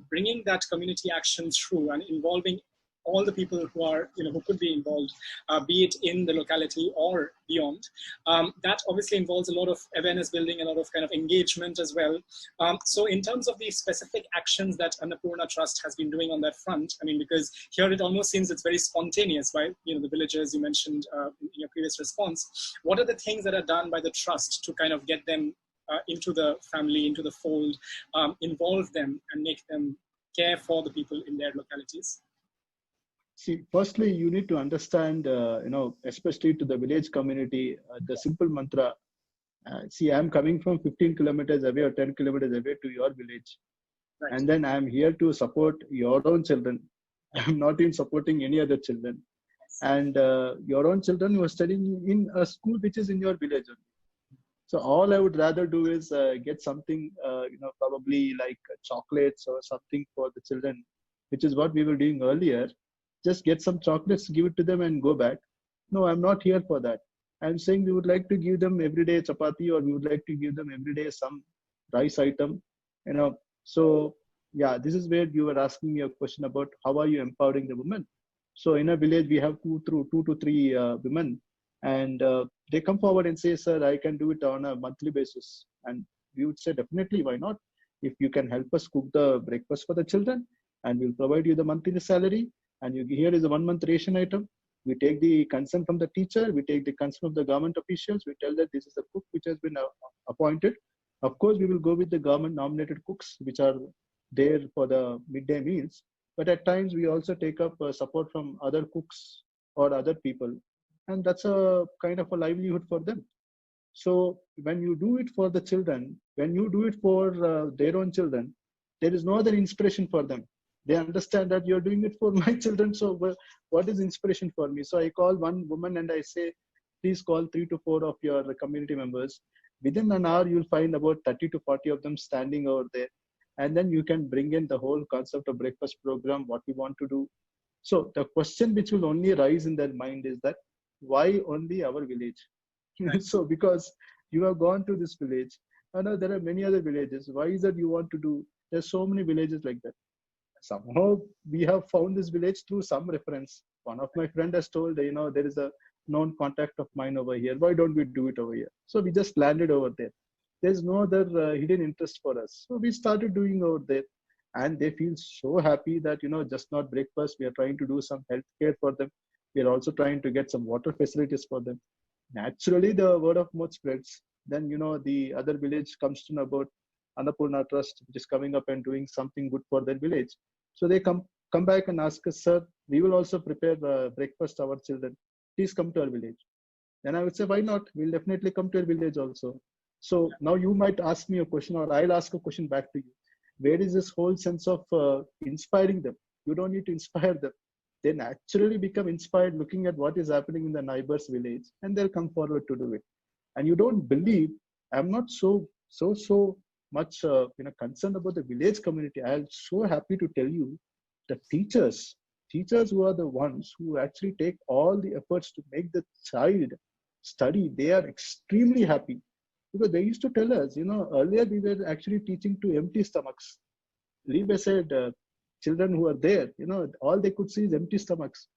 bringing that community action through and involving all the people who are, who could be involved, be it in the locality or beyond, that obviously involves a lot of awareness building, a lot of kind of engagement as well. So in terms of the specific actions that Annapurna Trust has been doing on that front, I mean, because here it almost seems it's very spontaneous, right? The villagers you mentioned in your previous response. What are the things that are done by the trust to kind of get them into the family, into the fold, involve them and make them care for the people in their localities? See, firstly, you need to understand, especially to the village community, the simple mantra. See, I'm coming from 15 kilometers away or 10 kilometers away to your village. Right. And then I'm here to support your own children. I'm not even supporting any other children. And your own children who are studying in a school which is in your village. So all I would rather do is get something, probably like chocolates or something for the children, which is what we were doing earlier. Just get some chocolates, give it to them and go back. No, I'm not here for that. I'm saying we would like to give them everyday chapati, or we would like to give them everyday some rice item, So yeah, this is where you were asking me a question about how are you empowering the women. So in a village, we have two to three women, and they come forward and say, sir, I can do it on a monthly basis. And we would say, definitely, why not? If you can help us cook the breakfast for the children, and we'll provide you the monthly salary, and here is a 1 month ration item. We take the consent from the teacher, we take the consent of the government officials, we tell that this is the cook which has been appointed. Of course, we will go with the government nominated cooks which are there for the midday meals. But at times we also take up support from other cooks or other people. And that's a kind of a livelihood for them. So when you do it for the children, when you do it for their own children, there is no other inspiration for them. They understand that you're doing it for my children. So what is inspiration for me? So I call one woman and I say, please call 3 to 4 of your community members. Within an hour, you'll find about 30 to 40 of them standing over there. And then you can bring in the whole concept of breakfast program, what we want to do. So the question which will only rise in their mind is that, why only our village? So because you have gone to this village, I know there are many other villages. Why is that you want to do? There's so many villages like that. Somehow we have found this village through some reference. One of my friend has told, there is a known contact of mine over here. Why don't we do it over here? So we just landed over there. There's no other hidden interest for us. So we started doing over there, and they feel so happy that, just not breakfast. We are trying to do some healthcare for them. We are also trying to get some water facilities for them. Naturally, the word of mouth spreads. Then, the other village comes to know about Annapurna Trust, which is coming up and doing something good for their village. So they come back and ask us, sir, we will also prepare breakfast for our children. Please come to our village. Then I would say, why not? We'll definitely come to your village also. So now you might ask me a question, or I'll ask a question back to you. Where is this whole sense of inspiring them? You don't need to inspire them. They naturally become inspired looking at what is happening in the neighbor's village, and they'll come forward to do it. And you don't believe, I'm not so much concerned about the village community. I am so happy to tell you the teachers who are the ones who actually take all the efforts to make the child study, they are extremely happy, because they used to tell us, earlier we were actually teaching to empty stomachs. Leave aside children who are there, all they could see is empty stomachs.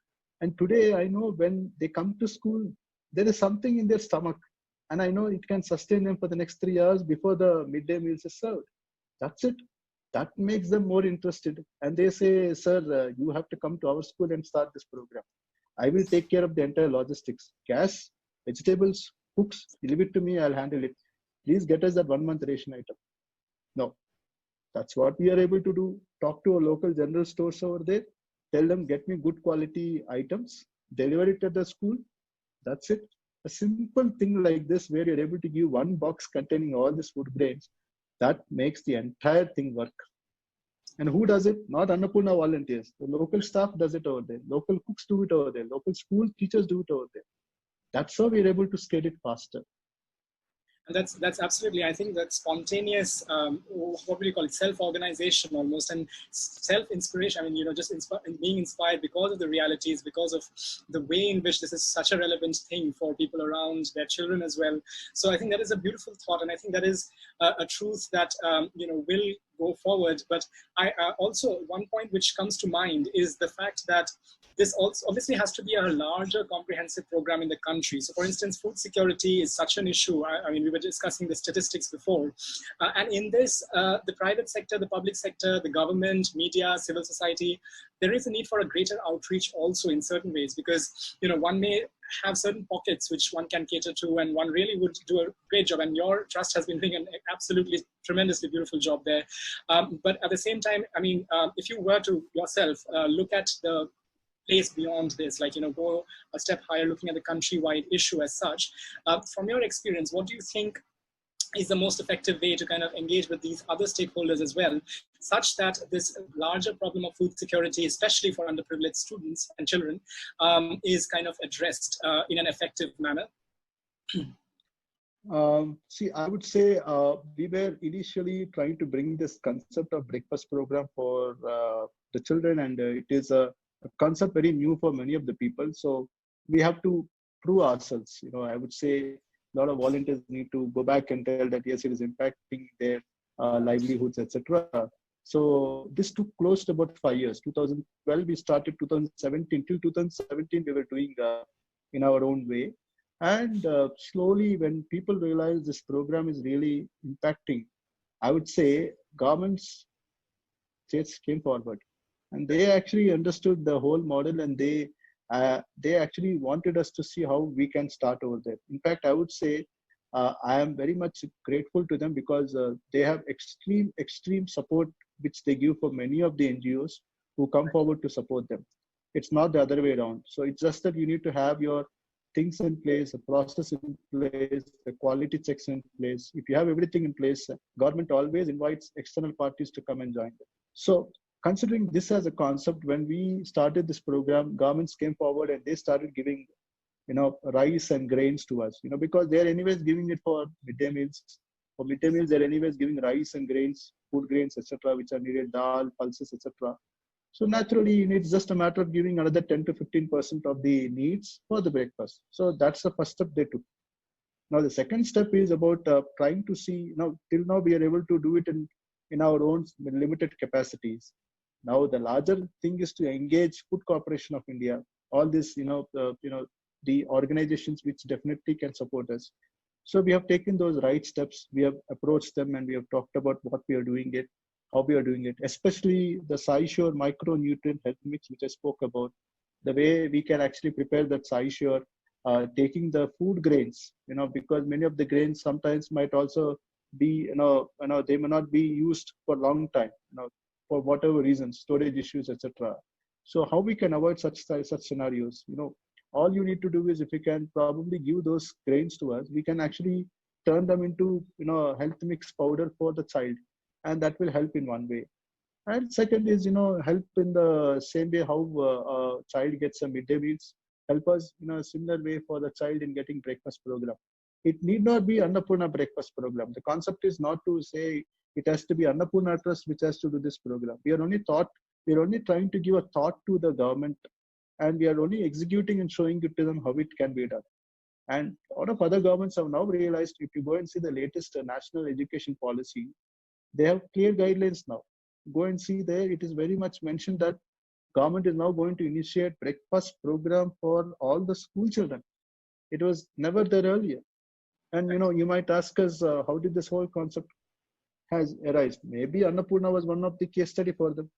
And today I know when they come to school, there is something in their stomach, and I know it can sustain them for the next 3 hours before the midday meals is served. That's it. That makes them more interested. And they say, sir, you have to come to our school and start this program. I will take care of the entire logistics. Gas, vegetables, cooks, leave it to me, I'll handle it. Please get us that 1 month ration item. No, that's what we are able to do. Talk to a local general stores over there. Tell them, get me good quality items. Deliver it at the school. That's it. A simple thing like this, where you're able to give one box containing all these food grains, that makes the entire thing work. And who does it? Not Annapurna volunteers. The local staff does it over there. Local cooks do it over there. Local school teachers do it over there. That's how we're able to scale it faster. And that's absolutely, I think that spontaneous, what would you call it, self-organization almost, and self-inspiration. I mean, just being inspired because of the realities, because of the way in which this is such a relevant thing for people around, their children as well. So I think that is a beautiful thought, and I think that is a truth that will go forward. But I also, one point which comes to mind is the fact that this also obviously has to be a larger comprehensive program in the country. So for instance, food security is such an issue. I mean, we were discussing the statistics before. And in this, the private sector, the public sector, the government, media, civil society, there is a need for a greater outreach also in certain ways, because, one may have certain pockets which one can cater to, and one really would do a great job. And your trust has been doing an absolutely tremendously beautiful job there. But at the same time, I mean, if you were to yourself look at the place beyond this, like, go a step higher, looking at the countrywide issue as such, from your experience, what do you think is the most effective way to kind of engage with these other stakeholders as well, such that this larger problem of food security, especially for underprivileged students and children, is kind of addressed in an effective manner? See, I would say we were initially trying to bring this concept of breakfast program for the children, and it is a concept very new for many of the people. So we have to prove ourselves. I would say a lot of volunteers need to go back and tell that yes, it is impacting their livelihoods, etc. So this took close to about 5 years. 2012 we started, 2017 till 2017 we were doing in our own way. And slowly, when people realize this program is really impacting, I would say governments, states came forward, and they actually understood the whole model, and they actually wanted us to see how we can start over there. In fact, I would say I am very much grateful to them, because they have extreme support which they give for many of the NGOs who come forward to support them. It's not the other way around. So it's just that you need to have your things in place, a process in place, the quality checks in place. If you have everything in place, government always invites external parties to come and join them. So considering this as a concept, when we started this program, governments came forward and they started giving, rice and grains to us, because they're anyways giving it for midday meals. For midday meals, they're anyways giving rice and grains, food grains, etc., which are needed, dal, pulses, etc. So naturally, it's just a matter of giving another 10 to 15% of the needs for the breakfast. So that's the first step they took. Now, the second step is about trying to see, till now we are able to do it in our own limited capacities. Now, the larger thing is to engage Food Corporation of India, all this, the organizations which definitely can support us. So we have taken those right steps. We have approached them and we have talked about what we are doing it, how we are doing it, especially the SciSure micronutrient health mix, which I spoke about, the way we can actually prepare that SciSure, taking the food grains, because many of the grains sometimes might also be, they may not be used for a long time, for whatever reasons, storage issues, etc. So how we can avoid such scenarios? All you need to do is, if you can probably give those grains to us, we can actually turn them into, health mix powder for the child. And that will help in one way. And second is, help in the same way how a child gets a midday meals, help us in a similar way for the child in getting breakfast program. It need not be Annapurna breakfast program. The concept is not to say It has to be Annapurna Trust which has to do this program. We are only trying to give a thought to the government, and we are only executing and showing it to them how it can be done. And a lot of other governments have now realized, if you go and see the latest national education policy, they have clear guidelines now. Go and see there, it is very much mentioned that government is now going to initiate breakfast program for all the school children. It was never there earlier. And you might ask us, how did this whole concept has arisen? Maybe Annapurna was one of the case study for them.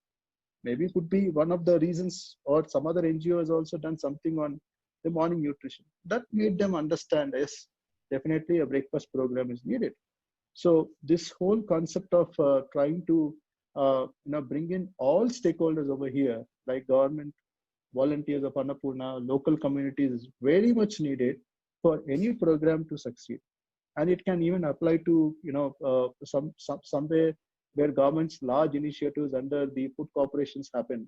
Maybe it could be one of the reasons, or some other NGO has also done something on the morning nutrition. That made them understand, yes, definitely a breakfast program is needed. So this whole concept of trying to bring in all stakeholders over here, like government, volunteers of Annapurna, local communities, is very much needed for any program to succeed. And it can even apply to somewhere where government's large initiatives under the food corporations happen.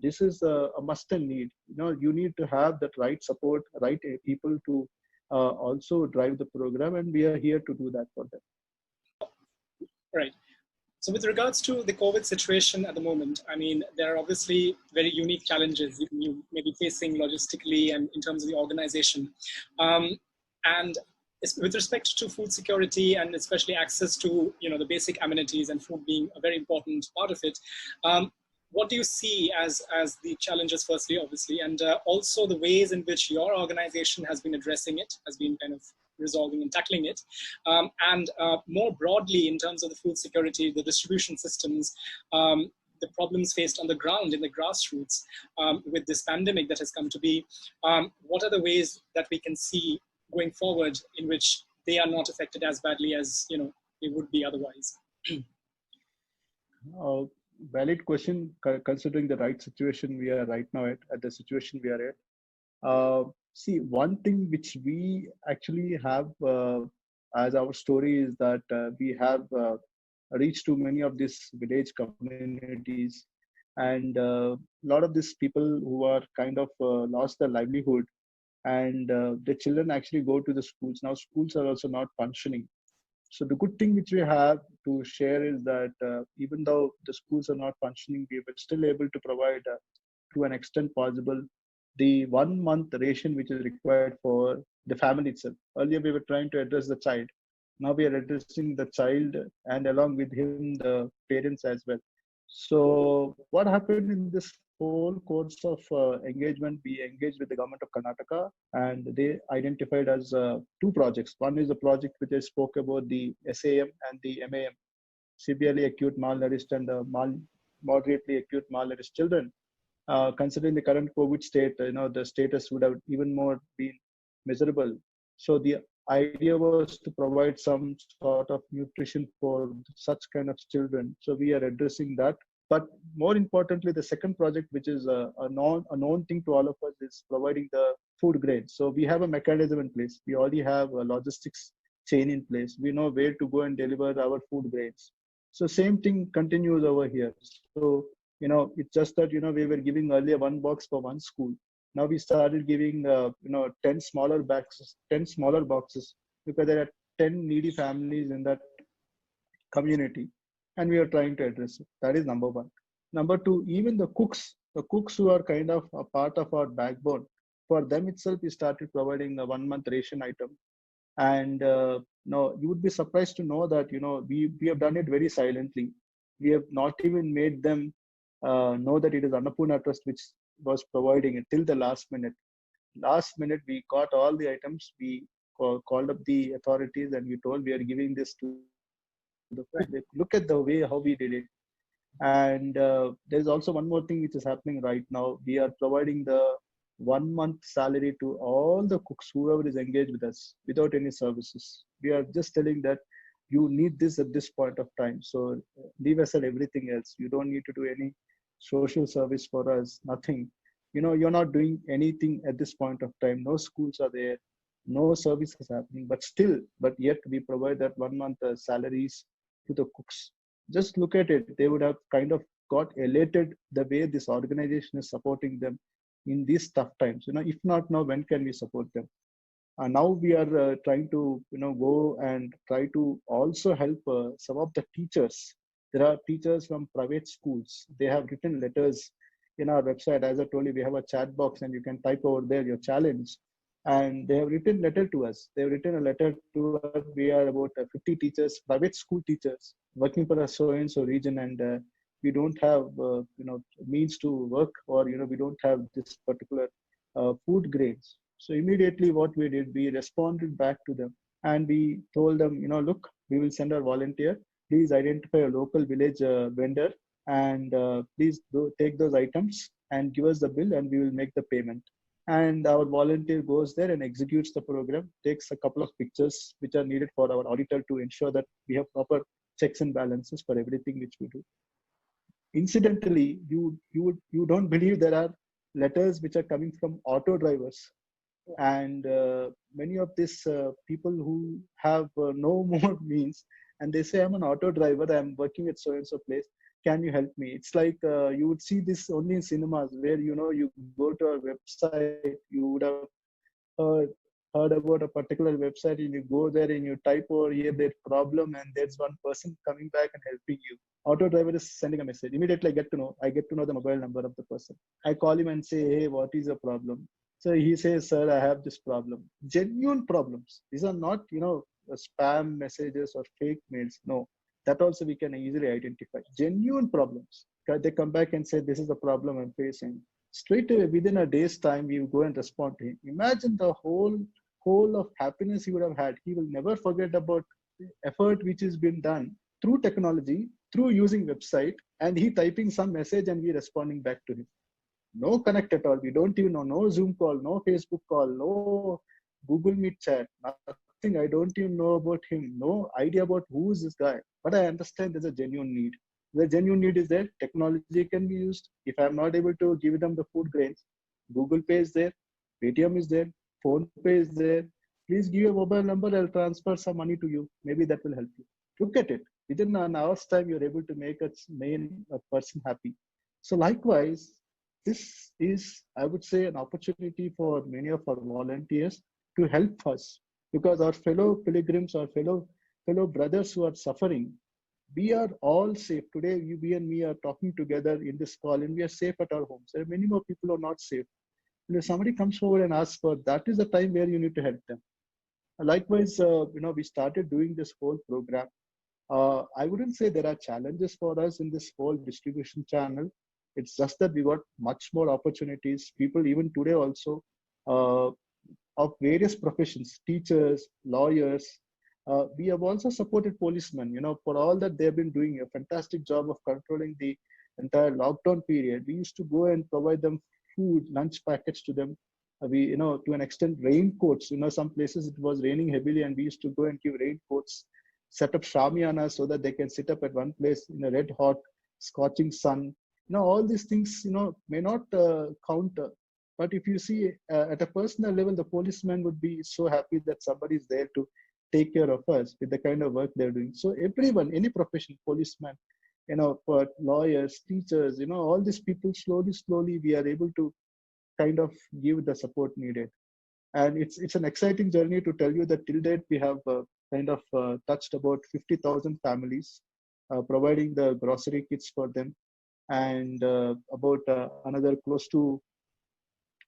This is a must and need. You need to have that right support, right people to also drive the program, and we are here to do that for them. Right. So with regards to the COVID situation at the moment, I mean, there are obviously very unique challenges you may be facing logistically and in terms of the organization. And with respect to food security and especially access to the basic amenities and food being a very important part of it, what do you see as the challenges firstly, obviously, and also the ways in which your organization has been addressing it, has been kind of resolving and tackling it, and more broadly in terms of the food security, the distribution systems, the problems faced on the ground in the grassroots with this pandemic that has come to be. What are the ways that we can see going forward in which they are not affected as badly as they would be otherwise? Valid question, considering the right situation we are right now at the situation we are at. See, one thing which we actually have as our story is that we have reached to many of these village communities, and a lot of these people who are kind of lost their livelihood, and the children actually go to the schools. Now schools are also not functioning. So the good thing which we have to share is that even though the schools are not functioning, we were still able to provide to an extent possible the 1 month ration which is required for the family itself. Earlier we were trying to address the child. Now we are addressing the child and along with him the parents as well. So what happened in this whole course of engagement, we engaged with the government of Karnataka, and they identified as two projects. One is a project which I spoke about, the SAM and the MAM, severely acute malnourished and moderately acute malnourished children. Considering the current COVID state, the status would have even more been miserable. So the idea was to provide some sort of nutrition for such kind of children. So we are addressing that. But more importantly, the second project, which is a known thing to all of us, is providing the food grains. So we have a mechanism in place. We already have a logistics chain in place. We know where to go and deliver our food grains. So same thing continues over here. So it's just that we were giving earlier 1 box for one school. Now we started giving 10 smaller boxes, because there are 10 needy families in that community, and we are trying to address it. That is number one. Number two, even the cooks who are kind of a part of our backbone, for them itself we started providing a 1 month ration item. And you would be surprised to know that we have done it very silently. We have not even made them know that it is Annapurna Trust which was providing it till the last minute. Last minute, we got all the items. We called up the authorities and we told we are giving this to the family. Look at the way how we did it. And there's also one more thing which is happening right now. We are providing the 1 month salary to all the cooks, whoever is engaged with us, without any services. We are just telling that you need this at this point of time. So leave aside everything else. You don't need to do any social service for us, nothing. You're not doing anything at this point of time. No schools are there, no service is happening, but yet we provide that 1 month salaries to the cooks. Just look at it. They would have kind of got elated the way this organization is supporting them in these tough times. If not now, when can we support them? Now we are trying to go and try to also help some of the teachers. There are teachers from private schools. They have written letters in our website. As I told you, we have a chat box and you can type over there your challenge, and they have written letter to us. They have written a letter to us. We are about 50 teachers, private school teachers, working for a so and so region, and we don't have means to work, or we don't have this particular food grains. So immediately what we did, we responded back to them, and we told them, look, we will send our volunteer. Please identify a local village vendor, and please take those items and give us the bill, and we will make the payment. And our volunteer goes there and executes the program, takes a couple of pictures which are needed for our auditor to ensure that we have proper checks and balances for everything which we do. Incidentally, you don't believe there are letters which are coming from auto drivers, and many of these people who have no more means, and they say, I'm an auto driver, I'm working at so and so place, can you help me? It's like you would see this only in cinemas, where you go to a website, you would have heard about a particular website, and you go there and you type over here their problem, and there's one person coming back and helping you. Auto driver is sending a message. Immediately I get to know the mobile number of the person. I call him and say, hey, what is your problem? So he says, sir, I have this problem. Genuine problems. These are not spam messages or fake mails. No, that also we can easily identify. Genuine problems. They come back and say, this is the problem I'm facing. Straight away, within a day's time, we will go and respond to him. Imagine the whole of happiness he would have had. He will never forget about the effort which has been done through technology, through using website, and he typing some message and we responding back to him. No connect at all. We don't even know. No Zoom call, no Facebook call, no Google Meet chat, nothing. I don't even know about him. No idea about who is this guy. But I understand there's a genuine need. The genuine need is there. Technology can be used. If I'm not able to give them the food grains, Google Pay is there, Paytm is there, Phone Pay is there. Please give your mobile number. I'll transfer some money to you. Maybe that will help you. Look at it. Within an hour's time, you're able to make a person happy. So likewise, this is, I would say, an opportunity for many of our volunteers to help us, because our fellow pilgrims, our fellow brothers who are suffering, we are all safe. Today, we and me are talking together in this call, and we are safe at our homes. There are many more people who are not safe. And if somebody comes forward and asks for, that is the time where you need to help them. Likewise, we started doing this whole program. I wouldn't say there are challenges for us in this whole distribution channel. It's just that we got much more opportunities. People even today also of various professions, teachers, lawyers. We have also supported policemen, for all that they've been doing a fantastic job of controlling the entire lockdown period. We used to go and provide them food, lunch packets to them. We, to an extent, raincoats. Some places it was raining heavily, and we used to go and give raincoats, set up shamiyanas so that they can sit up at one place in a red hot, scorching sun. All these things, may not count. But if you see at a personal level, the policeman would be so happy that somebody is there to take care of us with the kind of work they're doing. So everyone, any profession, policeman, lawyers, teachers, all these people, slowly, we are able to kind of give the support needed. And it's an exciting journey to tell you that till date, we have touched about 50,000 families, providing the grocery kits for them, and about another close to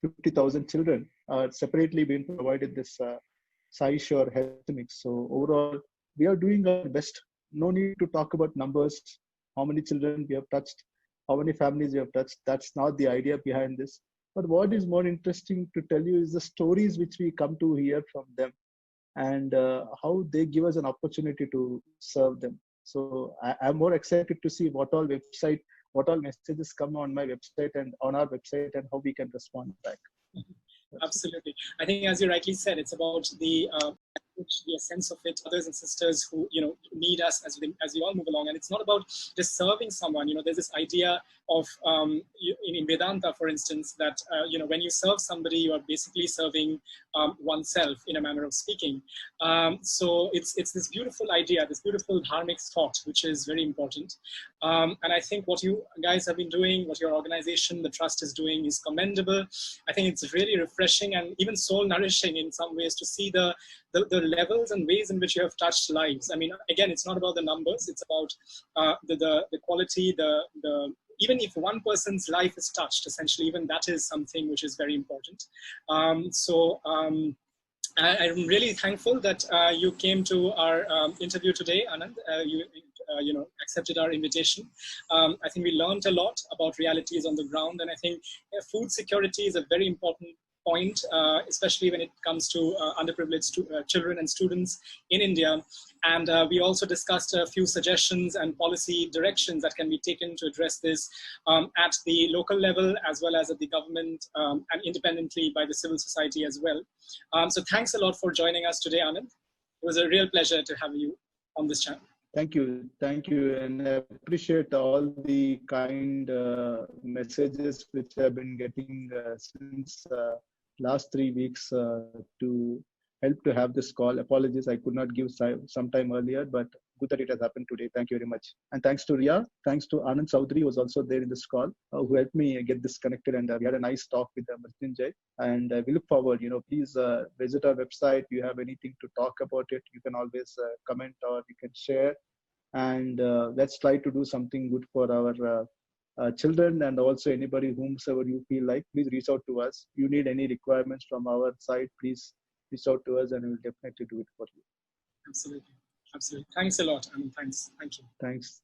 50,000 children are separately being provided this SciSure health mix. So overall, we are doing our best. No need to talk about numbers, how many children we have touched, how many families we have touched. That's not the idea behind this. But what is more interesting to tell you is the stories which we come to hear from them, and how they give us an opportunity to serve them. So I'm more excited to see what all messages come on my website and on our website, and how we can respond back. Absolutely. I think, as you rightly said, it's about the sense of it, brothers and sisters who need us as we all move along. And it's not about just serving someone. There's this idea in Vedanta, for instance, that when you serve somebody, you are basically serving oneself, in a manner of speaking. So it's this beautiful idea, this beautiful dharmic thought, which is very important. And I think what you guys have been doing, what your organization, the trust, is doing is commendable. I think it's really refreshing and even soul nourishing in some ways to see the levels and ways in which you have touched lives. I mean, again, it's not about the numbers, it's about the quality, even if one person's life is touched, essentially, even that is something which is very important. I'm really thankful that you came to our interview today, Anand. You accepted our invitation. I think we learned a lot about realities on the ground, and I think food security is a very important point, especially when it comes to underprivileged children and students in India. And we also discussed a few suggestions and policy directions that can be taken to address this at the local level, as well as at the government, and independently by the civil society as well. So thanks a lot for joining us today, Anand. It was a real pleasure to have you on this channel. Thank you, and I appreciate all the kind messages which I've been getting since last 3 weeks to help to have this call. Apologies, I could not give some time earlier, but good that it has happened today. Thank you very much. And thanks to Ria, thanks to Anand Chaudhary, who was also there in this call, who helped me get this connected. And we had a nice talk with Mrityunjay. And we look forward, please visit our website. If you have anything to talk about it, you can always comment or you can share. And let's try to do something good for our children, and also anybody whomsoever you feel like, please reach out to us. You need any requirements from our side, please reach out to us and we will definitely do it for you. Absolutely. Absolutely. Thanks a lot. Thank you. Thanks.